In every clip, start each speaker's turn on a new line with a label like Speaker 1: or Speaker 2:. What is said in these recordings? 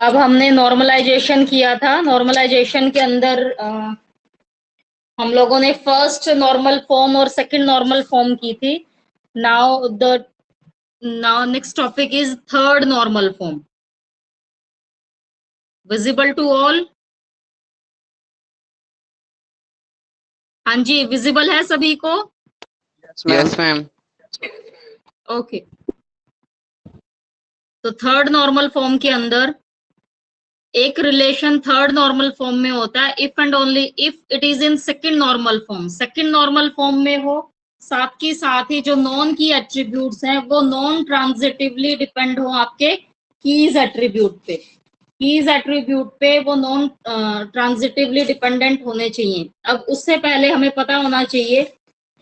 Speaker 1: अब हमने नॉर्मलाइजेशन किया था। नॉर्मलाइजेशन के अंदर हम लोगों ने फर्स्ट नॉर्मल फॉर्म और सेकंड नॉर्मल फॉर्म की थी। Now next topic is third normal form. Visible to all? हाँ जी, विजिबल है सभी को?
Speaker 2: Yes ma'am.
Speaker 1: ओके, तो थर्ड नॉर्मल फॉर्म के अंदर एक रिलेशन थर्ड नॉर्मल फॉर्म में होता है if and only if it is in second normal form. Second normal form में हो, साथ के साथ ही जो नॉन की एट्रीब्यूट्स हैं वो नॉन ट्रांजिटिवली डिपेंड हो आपके कीज एट्रीब्यूट पे। कीज एट्रीब्यूट पे वो नॉन ट्रांजिटिवली डिपेंडेंट होने चाहिए। अब उससे पहले हमें पता होना चाहिए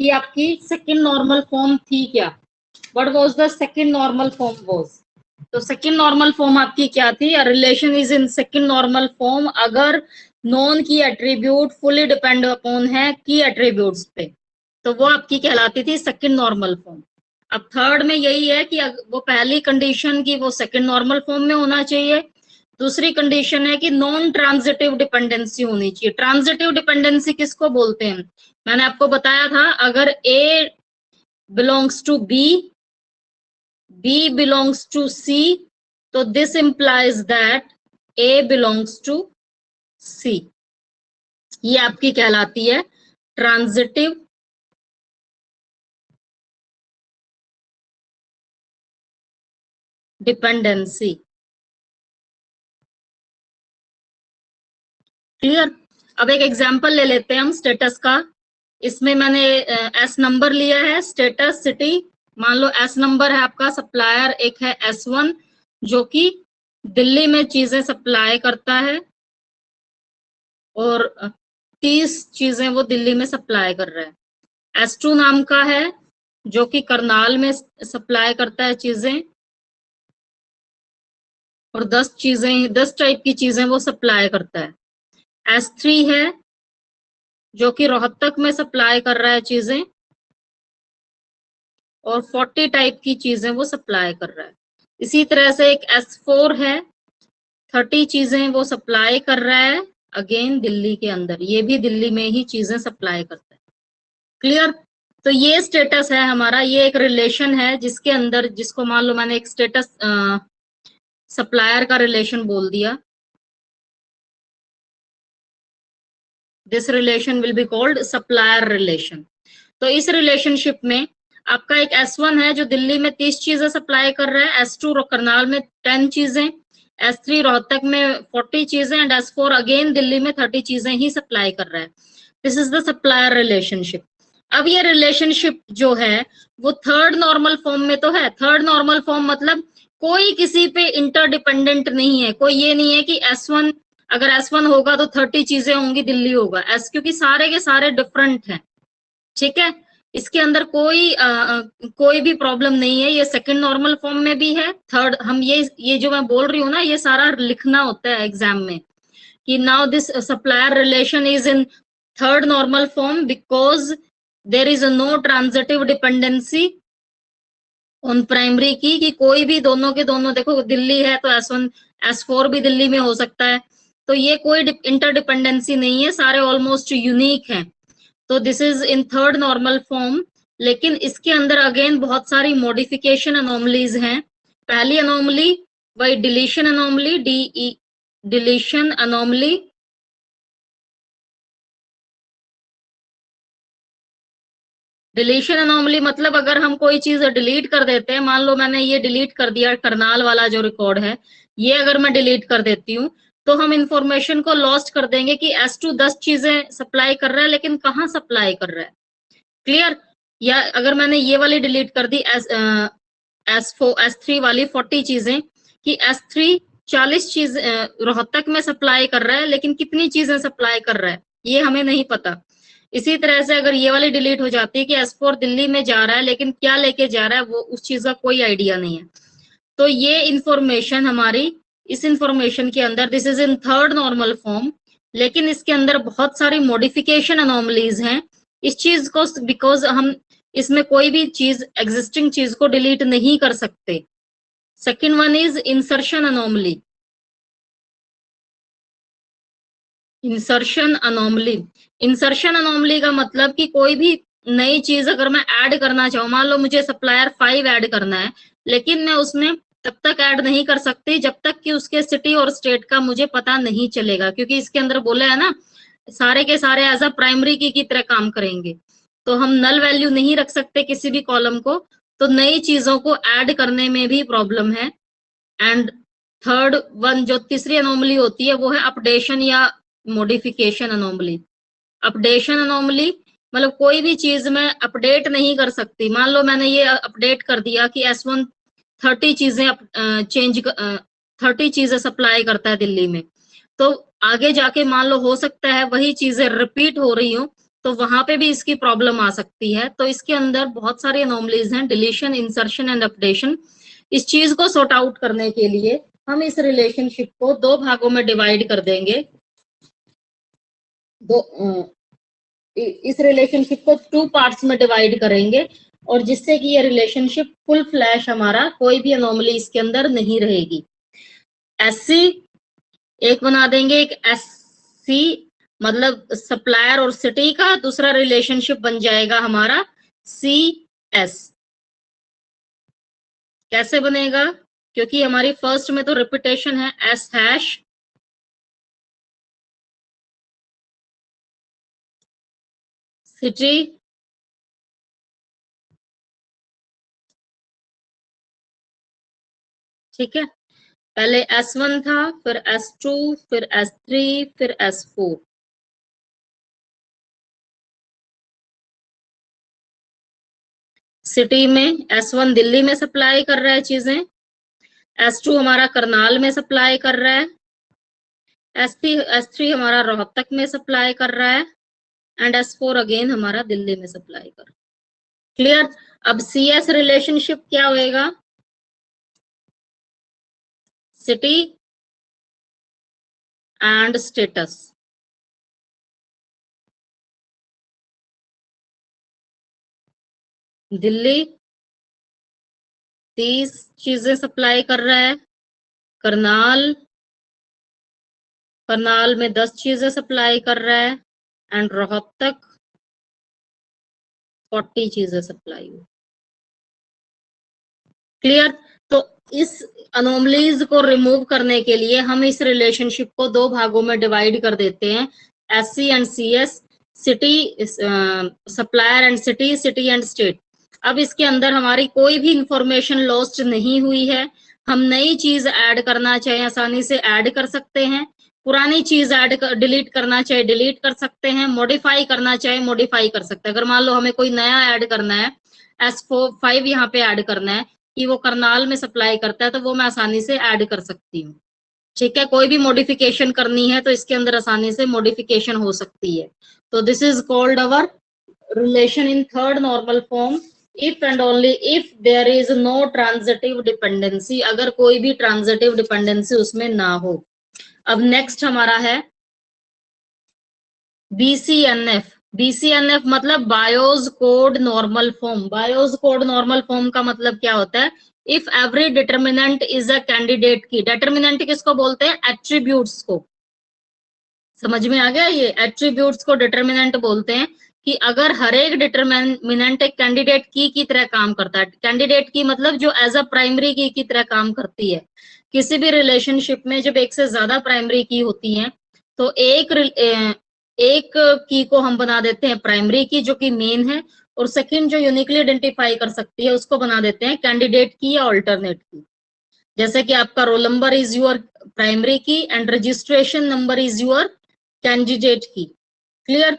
Speaker 1: कि आपकी सेकंड नॉर्मल फॉर्म थी क्या। What was the second normal form was? तो सेकंड नॉर्मल फॉर्म आपकी क्या थी? A relation is in second normal form अगर non key attribute fully depend upon है की एट्रीब्यूट्स पे, तो वो आपकी कहलाती थी सेकंड नॉर्मल फॉर्म। अब थर्ड में यही है कि वो पहली कंडीशन की वो सेकंड नॉर्मल फॉर्म में होना चाहिए। दूसरी कंडीशन है कि नॉन ट्रांजिटिव डिपेंडेंसी होनी चाहिए। ट्रांजिटिव डिपेंडेंसी किसको बोलते हैं? मैंने आपको बताया था, अगर A belongs to B, B belongs to C, तो this implies that A belongs to C। ये आपकी कहलाती है ट्रांजिटिव डिपेंडेंसी। क्लियर? अब एक एग्जांपल ले लेते हैं हम स्टेटस का। इसमें मैंने एस नंबर लिया है, स्टेटस सिटी। मान लो एस नंबर है आपका, सप्लायर एक है S1 जो कि दिल्ली में चीजें सप्लाई करता है और 30 चीजें वो दिल्ली में सप्लाई कर रहा है। S2 नाम का है जो कि करनाल में सप्लाई करता है चीजें और 10 टाइप की चीजें वो सप्लाई करता है। S3 है जो कि रोहतक में सप्लाई कर रहा है चीजें और 40 टाइप की चीजें वो सप्लाई कर रहा है। इसी तरह से एक S4 है, 30 चीजें वो सप्लाई कर रहा है, अगेन दिल्ली के अंदर, ये भी दिल्ली में ही चीजें सप्लाई करता है। क्लियर? तो ये स्टेटस है हमारा, ये एक रिलेशन है जिसके अंदर, जिसको मान लो मैंने एक स्टेटस सप्लायर का रिलेशन बोल दिया। This relation will be called supplier relation. तो इस रिलेशनशिप में आपका एक S1 है जो दिल्ली में 30 चीजें सप्लाई कर रहा है, S2 करनाल में 10 चीजें, S3 रोहतक में 40 चीजें एंड S4 अगेन दिल्ली में 30 चीजें ही सप्लाई कर रहा है। This is the supplier relationship. अब ये रिलेशनशिप जो है वो थर्ड नॉर्मल फॉर्म में तो है। थर्ड नॉर्मल फॉर्म मतलब कोई किसी पे इंटरडिपेंडेंट नहीं है। कोई ये नहीं है कि S1 अगर S1 होगा तो 30 चीजें होंगी, दिल्ली होगा क्योंकि सारे के सारे डिफरेंट हैं। ठीक है, इसके अंदर कोई भी प्रॉब्लम नहीं है। ये सेकंड नॉर्मल फॉर्म में भी है। थर्ड, हम ये जो मैं बोल रही हूँ ना, ये सारा लिखना होता है एग्जाम में कि now this supplier relation is in third normal form because there is no transitive dependency on primary key, कि कोई भी दोनों के दोनों, देखो दिल्ली है तो S1 S4 भी दिल्ली में हो सकता है, तो ये कोई इंटरडिपेंडेंसी नहीं है, सारे ऑलमोस्ट यूनिक हैं। तो this is in third normal form. लेकिन इसके अंदर अगेन बहुत सारी मॉडिफिकेशन अनोमलीज हैं। पहली अनोमली वही deletion anomaly, deletion anomaly. Deletion anomaly मतलब अगर हम कोई चीज डिलीट कर देते हैं, मान लो मैंने ये डिलीट कर दिया, करनाल वाला जो रिकॉर्ड है ये अगर मैं डिलीट कर देती हूँ तो हम इंफॉर्मेशन को लॉस्ट कर देंगे कि S2 10 चीजें सप्लाई कर रहा है लेकिन कहाँ सप्लाई कर रहा है। क्लियर? या अगर मैंने ये वाली डिलीट कर दी S3 वाली 40 चीजें, कि S3 40 चीज रोहतक में सप्लाई कर रहा है लेकिन कितनी चीजें सप्लाई कर रहा है ये हमें नहीं पता। इसी तरह से अगर ये वाली डिलीट हो जाती है कि S4 दिल्ली में जा रहा है लेकिन क्या लेके जा रहा है वो उस चीज का कोई आइडिया नहीं है। तो ये इंफॉर्मेशन हमारी, इस इंफॉर्मेशन के अंदर this is in third normal form, लेकिन इसके अंदर बहुत सारी मॉडिफिकेशन अनोमलीज हैं इस चीज को, बिकॉज हम इसमें कोई भी चीज, एग्जिस्टिंग चीज को डिलीट नहीं कर सकते। Second one is insertion anomaly. Insertion anomaly. Insertion anomaly का मतलब कि कोई भी नई चीज अगर मैं ऐड करना चाहूँ, मान लो मुझे सप्लायर 5 ऐड करना है, लेकिन मैं उसमें तब तक ऐड नहीं कर सकती जब तक कि उसके सिटी और स्टेट का मुझे पता नहीं चलेगा, क्योंकि इसके अंदर बोला है ना सारे के सारे एज अ प्राइमरी की तरह काम करेंगे, तो हम नल वैल्यू नहीं रख सकते किसी भी कॉलम को, तो नई चीजों को ऐड करने में भी प्रॉब्लम है। एंड थर्ड वन जो तीसरी अनोमली होती है वो है अपडेशन या मॉडिफिकेशन अनोमली। अपडेशन अनोमली मतलब कोई भी चीज मैं अपडेट नहीं कर सकती। मान लो मैंने ये अपडेट कर दिया कि S1 30 चीजें चेंज 30 चीजें सप्लाई करता है दिल्ली में, तो आगे जाके मान लो हो सकता है वही चीजें रिपीट हो रही हो, तो वहां पे भी इसकी प्रॉब्लम आ सकती है। तो इसके अंदर बहुत सारी अनोमलीज हैं, डिलीशन, इंसर्शन एंड अपडेशन। इस चीज को सॉर्ट आउट करने के लिए हम इस रिलेशनशिप को दो भागों में डिवाइड कर देंगे। इस रिलेशनशिप को 2 पार्ट्स में डिवाइड करेंगे, और जिससे कि ये रिलेशनशिप फुल फ्लैश हमारा, कोई भी अनोमली इसके अंदर नहीं रहेगी। एससी एक बना देंगे, एक एससी मतलब सप्लायर और सिटी का, दूसरा रिलेशनशिप बन जाएगा हमारा सी एस। कैसे बनेगा? क्योंकि हमारी फर्स्ट में तो रिपीटेशन है, एस हैश सिटी ठीक है, पहले S1 था, फिर S2, फिर S3, फिर S4। सिटी में S1 दिल्ली में सप्लाई कर रहा है चीजें, S2 हमारा करनाल में सप्लाई कर रहा है, S3 हमारा रोहतक में सप्लाई कर रहा है, एंड S4 अगेन हमारा दिल्ली में सप्लाई कर रहा है। क्लियर? अब CS रिलेशनशिप क्या होएगा? City and status. दिल्ली 30 चीजें सप्लाई कर रहा है, करनाल में 10 चीजें सप्लाई कर रहा है, एंड रोहतक 40 चीजें सप्लाई हुई। क्लियर? तो इस अनोमलीज को रिमूव करने के लिए हम इस रिलेशनशिप को दो भागों में डिवाइड कर देते हैं, SC and CS, city supplier and city, city and state. अब इसके अंदर हमारी कोई भी इंफॉर्मेशन लॉस्ट नहीं हुई है, हम नई चीज ऐड करना चाहे आसानी से ऐड कर सकते हैं, पुरानी चीज ऐड डिलीट करना चाहे डिलीट कर सकते हैं, मॉडिफाई करना चाहे मॉडिफाई कर सकते हैं। अगर मान लो हमें कोई नया ऐड करना है, S5 यहाँ पे ऐड करना है कि वो करनाल में सप्लाई करता है, तो वो मैं आसानी से ऐड कर सकती हूँ। ठीक है, कोई भी मॉडिफिकेशन करनी है तो इसके अंदर आसानी से मॉडिफिकेशन हो सकती है। तो this is called our relation in third normal form if and only if there is no transitive dependency, अगर कोई भी ट्रांजिटिव डिपेंडेंसी उसमें ना हो। अब नेक्स्ट हमारा है BCNF। BCNF मतलब BIOS code normal form. BIOS code normal form का मतलब क्या होता है? If every determinant is a candidate की। डिटर्मिनेंट किसको बोलते हैं? एट्रीब्यूट्स को। समझ में आ गया? ये एट्रीब्यूट्स को डिटर्मिनेंट बोलते हैं कि अगर हर एक डिटर्मिनेंट एक कैंडिडेट की तरह काम करता है। कैंडिडेट की मतलब जो एज अ प्राइमरी की तरह काम करती है। किसी भी रिलेशनशिप में जब एक से ज्यादा प्राइमरी की होती है तो एक की को हम बना देते हैं प्राइमरी की जो कि मेन है, और सेकंड जो यूनिकली आइडेंटिफाई कर सकती है उसको बना देते हैं कैंडिडेट की या ऑल्टरनेट की। जैसे कि आपका roll number is your primary key and registration number is your candidate key. Clear?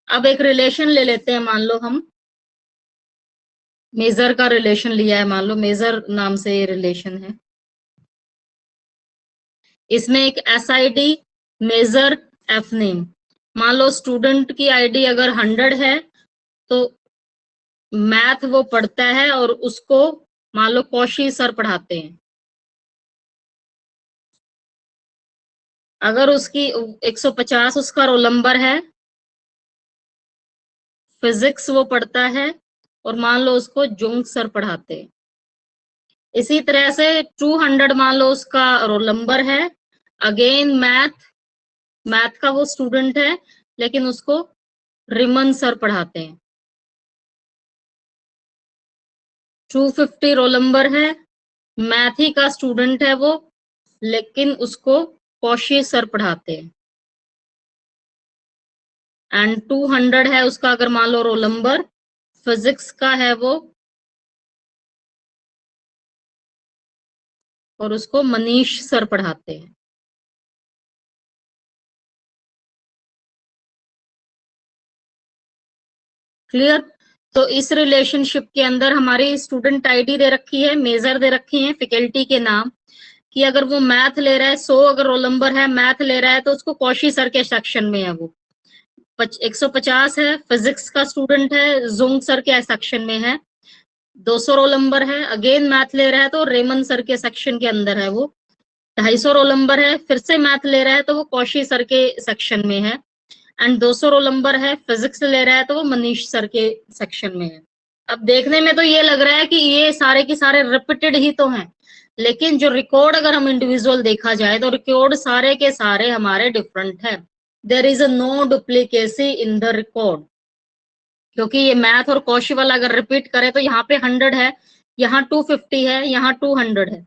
Speaker 1: अब एक रिलेशन ले लेते हैं, मान लो हम मेजर का रिलेशन लिया है, मान लो मेजर नाम से ये रिलेशन है। इसमें एक SID मेजर F नेम। मान लो स्टूडेंट की ID अगर 100 है तो मैथ वो पढ़ता है और उसको मान लो कौशी सर पढ़ाते हैं। अगर उसकी 150 उसका रोल नंबर है, फिजिक्स वो पढ़ता है और मान लो उसको जुंग सर पढ़ाते हैं। इसी तरह से 200 मान लो उसका रोल नंबर है, अगेन मैथ मैथ का वो स्टूडेंट है लेकिन उसको रिमन सर पढ़ाते हैं। 250 रोल नंबर है, मैथ ही का स्टूडेंट है वो, लेकिन उसको कौशी सर पढ़ाते हैं। एंड 200 है उसका अगर मान लो रोल नंबर, फिजिक्स का है वो, और उसको मनीष सर पढ़ाते हैं। क्लियर? तो इस रिलेशनशिप के अंदर हमारी स्टूडेंट आईडी दे रखी है, मेजर दे रखी है, फैकल्टी के नाम, कि अगर वो मैथ ले रहा है, 100 अगर रोल नंबर है, मैथ ले रहा है तो उसको कौशी सर के सेक्शन में है वो। 150 है, फिजिक्स का स्टूडेंट है, जोंग सर के सेक्शन में है। 200 रोल नंबर है, अगेन मैथ ले रहा है तो रेमन सर के सेक्शन के अंदर है वो। 250 रोल नंबर है, फिर से मैथ ले रहा है तो वो कौशी सर के सेक्शन में है। एंड 200 रोल नंबर है, फिजिक्स ले रहा है तो वो मनीष सर के सेक्शन में है। अब देखने में तो ये लग रहा है कि ये सारे के सारे रिपीटेड ही तो हैं, लेकिन जो रिकॉर्ड अगर हम इंडिविजुअल देखा जाए तो रिकॉर्ड सारे के सारे हमारे डिफरेंट है। There is no duplicacy in the record, क्योंकि ये मैथ और कौशी वाला अगर रिपीट करें तो यहाँ पे 100 है, यहाँ 250 है, यहाँ 200 है,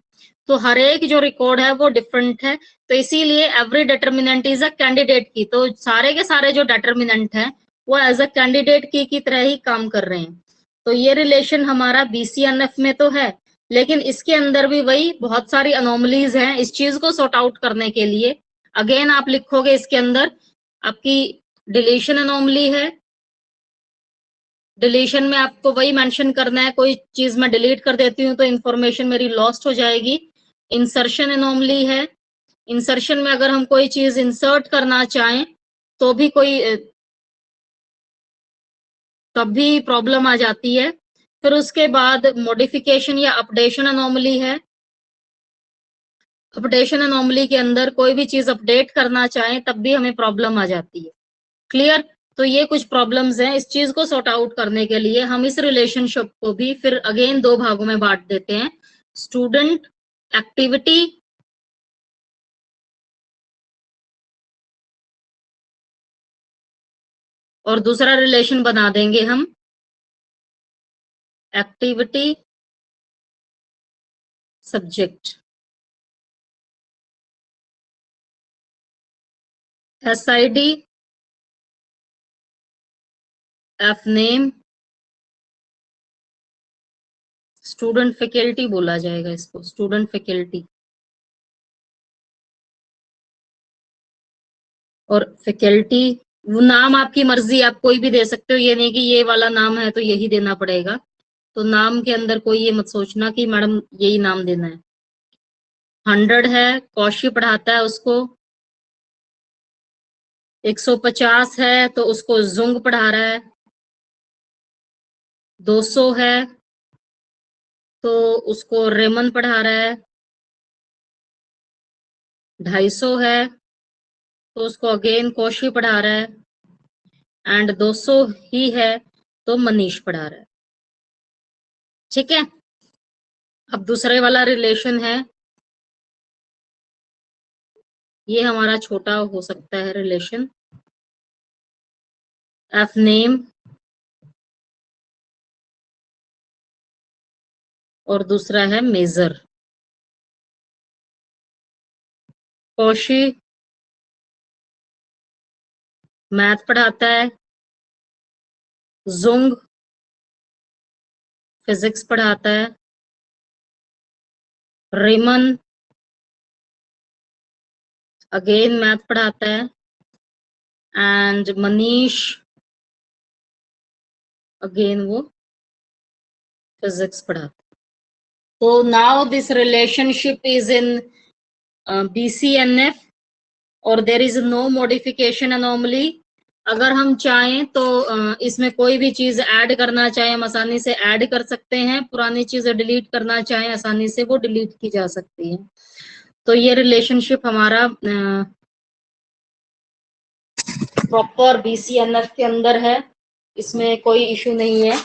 Speaker 1: तो हर एक जो रिकॉर्ड है वो डिफरेंट है। तो इसीलिए every determinant is a candidate की, तो सारे के सारे जो डिटर्मिनेंट है वो एज अ कैंडिडेट की तरह ही काम कर रहे हैं। तो ये रिलेशन हमारा बीसीएनएफ में तो है, लेकिन इसके अंदर भी वही बहुत सारी अनोमलीज हैं। इस चीज को सॉर्ट आउट करने के लिए अगेन आप लिखोगे इसके अंदर आपकी डिलीशन अनोमली है। डिलीशन में आपको वही मेंशन करना है, कोई चीज मैं डिलीट कर देती हूँ तो इंफॉर्मेशन मेरी लॉस्ट हो जाएगी। इंसर्शन एनोमली है, इंसर्शन में अगर हम कोई चीज इंसर्ट करना चाहें तो भी तब भी प्रॉब्लम आ जाती है। फिर उसके बाद मॉडिफिकेशन या अपडेशन एनोमली है। अपडेशन एनोमली के अंदर कोई भी चीज अपडेट करना चाहें तब भी हमें प्रॉब्लम आ जाती है। क्लियर? तो ये कुछ प्रॉब्लम्स हैं। इस चीज को सॉर्ट आउट करने के लिए हम इस रिलेशनशिप को भी फिर अगेन दो भागों में बांट देते हैं, स्टूडेंट एक्टिविटी और दूसरा रिलेशन बना देंगे हम activity subject. SID F name student faculty बोला जाएगा इसको, स्टूडेंट फैकल्टी। और फैकल्टी वो नाम आपकी मर्जी, आप कोई भी दे सकते हो, ये नहीं कि ये वाला नाम है तो यही देना पड़ेगा। तो नाम के अंदर कोई ये मत सोचना कि मैडम यही नाम देना है। 100 है, कौशी पढ़ाता है उसको। 150 है तो उसको जुंग पढ़ा रहा है। 200 है तो उसको रेमन पढ़ा रहा है। 250 है तो उसको अगेन कौशी पढ़ा रहा है। एंड 200 ही है तो मनीष पढ़ा रहा है। ठीक है? अब दूसरे वाला रिलेशन है, ये हमारा छोटा हो सकता है रिलेशन, एफ नेम और दूसरा है मेजर। कौशी मैथ पढ़ाता है, जुंग फिजिक्स पढ़ाता है, रेमन अगेन मैथ पढ़ाता है, एंड मनीष अगेन वो फिजिक्स पढ़ाता है। तो now this relationship is in BCNF और there is no modification anomaly. अगर हम चाहें तो इसमें कोई भी चीज ऐड करना चाहें हम आसानी से ऐड कर सकते हैं, पुरानी चीजें डिलीट करना चाहें आसानी से वो डिलीट की जा सकती है। तो ये रिलेशनशिप हमारा प्रॉपर BCNF के अंदर है, इसमें कोई इशू नहीं है।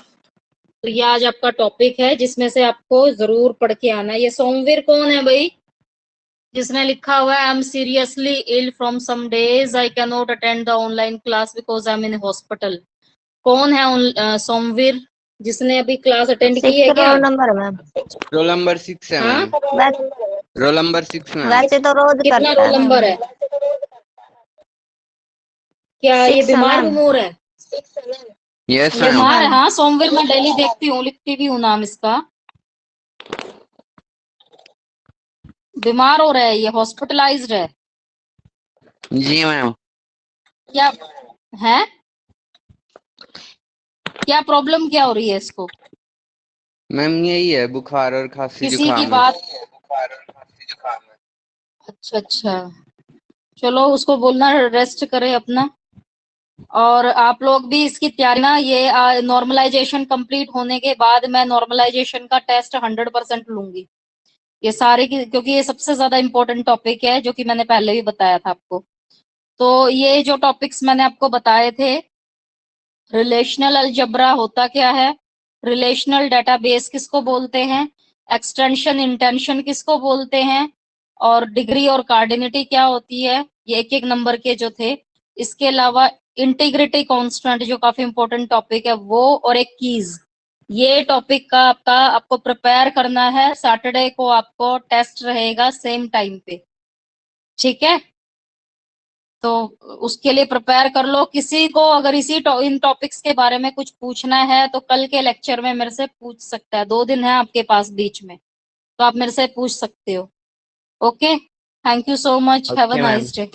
Speaker 1: तो ये आज आपका टॉपिक है जिसमें से आपको जरूर पढ़ के आना है। ये सोमवीर कौन है भाई जिसने लिखा हुआ है I am seriously ill from some days, I can not attend the online class because I am in hospital. कौन है सोमवीर जिसने अभी क्लास अटेंड की है क्या?
Speaker 3: Roll number ma'am.
Speaker 2: Roll number 6 है
Speaker 1: हाँ?
Speaker 2: मैम। Roll number 6 ma'am.
Speaker 3: वैसे तो रोज
Speaker 1: कितना
Speaker 3: करता
Speaker 1: रोल
Speaker 3: है
Speaker 1: नंबर है? क्या ये
Speaker 3: 6
Speaker 1: बीमार
Speaker 3: मैम।
Speaker 1: उमूर है?
Speaker 2: Yes ma'am.
Speaker 1: बीमार है, हाँ सोमवीर मैं डेली देखती हूँ, लिखती भी हूँ नाम इसका। बीमार हो रहा है ये, हॉस्पिटलाइज्ड है
Speaker 2: जी मैम।
Speaker 1: क्या? है क्या प्रॉब्लम क्या हो रही है इसको?
Speaker 2: मैम यही है, बुखार और खांसी
Speaker 1: किसी की
Speaker 2: जुकाम है।
Speaker 1: बात? अच्छा अच्छा, चलो उसको बोलना रेस्ट करे अपना। और आप लोग भी इसकी तैयारी ना, ये नॉर्मलाइजेशन कंप्लीट होने के बाद मैं नॉर्मलाइजेशन का टेस्ट 100% लूंगी। ये सारे की, क्योंकि ये सबसे ज्यादा इंपॉर्टेंट टॉपिक है जो कि मैंने पहले भी बताया था आपको। तो ये जो टॉपिक्स मैंने आपको बताए थे, रिलेशनल अलजेब्रा होता क्या है, रिलेशनल डेटाबेस किसको बोलते हैं, एक्सटेंशन इंटेंशन किसको बोलते हैं, और डिग्री और कार्डिनिटी क्या होती है, ये एक एक नंबर के जो थे। इसके अलावा इंटीग्रिटी कांस्टेंट जो काफी इंपॉर्टेंट टॉपिक है वो, और एक कीज। ये टॉपिक का आपको प्रिपेयर करना है। सैटरडे को आपको टेस्ट रहेगा सेम टाइम पे, ठीक है? तो उसके लिए प्रिपेयर कर लो। किसी को अगर इन टॉपिक्स के बारे में कुछ पूछना है तो कल के लेक्चर में मेरे से पूछ सकता है। 2 दिन है आपके पास बीच में, तो आप मेरे से पूछ सकते हो। Okay, thank you so much, have a
Speaker 2: okay ma'am.
Speaker 1: Nice day.